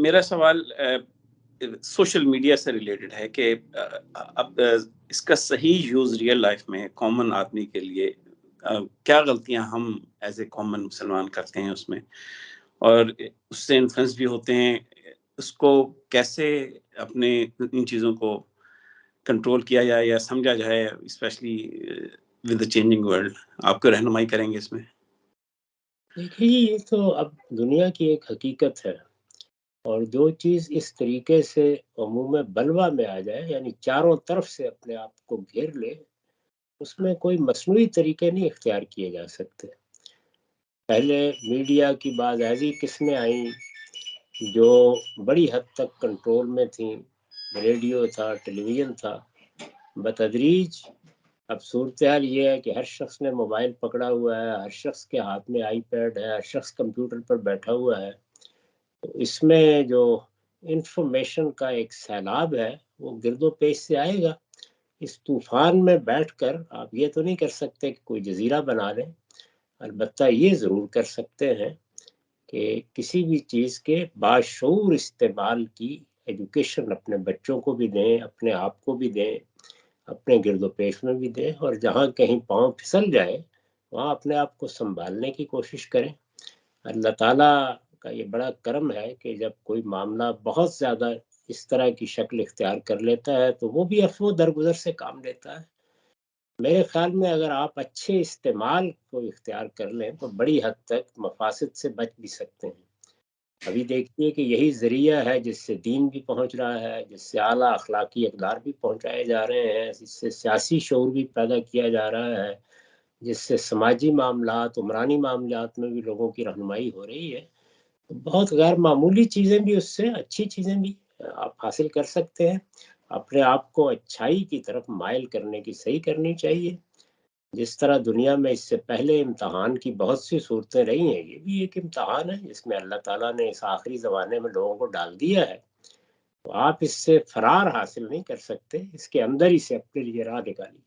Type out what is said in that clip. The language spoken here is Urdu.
میرا سوال سوشل میڈیا سے ریلیٹڈ ہے کہ اب اس کا صحیح یوز ریئل لائف میں کامن آدمی کے لیے کیا غلطیاں ہم ایز اے کامن مسلمان کرتے ہیں اس میں، اور اس سے انفلوئنس بھی ہوتے ہیں، اس کو کیسے اپنے ان چیزوں کو کنٹرول کیا جائے یا سمجھا جائے، especially with the changing world. آپ کو رہنمائی کریں گے اس میں؟ دیکھیے، یہ تو اب دنیا کی ایک حقیقت ہے، اور جو چیز اس طریقے سے عموم بلوہ میں آ جائے، یعنی چاروں طرف سے اپنے آپ کو گھیر لے، اس میں کوئی مصنوعی طریقے نہیں اختیار کیے جا سکتے. پہلے میڈیا کی بعض ایسی قسمیں آئیں جو بڑی حد تک کنٹرول میں تھیں، ریڈیو تھا، ٹیلی ویژن تھا. بتدریج اب صورتحال یہ ہے کہ ہر شخص نے موبائل پکڑا ہوا ہے، ہر شخص کے ہاتھ میں آئی پیڈ ہے، ہر شخص کمپیوٹر پر بیٹھا ہوا ہے. تو اس میں جو انفارمیشن کا ایک سیلاب ہے وہ گرد و پیش سے آئے گا. اس طوفان میں بیٹھ کر آپ یہ تو نہیں کر سکتے کہ کوئی جزیرہ بنا لیں. البتہ یہ ضرور کر سکتے ہیں کہ کسی بھی چیز کے باشعور استعمال کی ایجوکیشن اپنے بچوں کو بھی دیں، اپنے آپ کو بھی دیں، اپنے گرد و پیش میں بھی دیں، اور جہاں کہیں پاؤں پھسل جائے وہاں اپنے آپ کو سنبھالنے کی کوشش کریں. اللہ تعالیٰ کا یہ بڑا کرم ہے کہ جب کوئی معاملہ بہت زیادہ اس طرح کی شکل اختیار کر لیتا ہے تو وہ بھی عفو درگزر سے کام لیتا ہے. میرے خیال میں اگر آپ اچھے استعمال کو اختیار کر لیں تو بڑی حد تک مفاسد سے بچ بھی سکتے ہیں. ابھی دیکھیے کہ یہی ذریعہ ہے جس سے دین بھی پہنچ رہا ہے، جس سے اعلیٰ اخلاقی اقدار بھی پہنچائے جا رہے ہیں، جس سے سیاسی شعور بھی پیدا کیا جا رہا ہے، جس سے سماجی معاملات، عمرانی معاملات میں بھی لوگوں کی رہنمائی ہو رہی ہے. بہت غیر معمولی چیزیں بھی، اس سے اچھی چیزیں بھی آپ حاصل کر سکتے ہیں. اپنے آپ کو اچھائی کی طرف مائل کرنے کی صحیح کرنی چاہیے. جس طرح دنیا میں اس سے پہلے امتحان کی بہت سی صورتیں رہی ہیں، یہ بھی ایک امتحان ہے جس میں اللہ تعالیٰ نے اس آخری زمانے میں لوگوں کو ڈال دیا ہے. تو آپ اس سے فرار حاصل نہیں کر سکتے، اس کے اندر ہی سے اپنے لیے راہ نکالیے.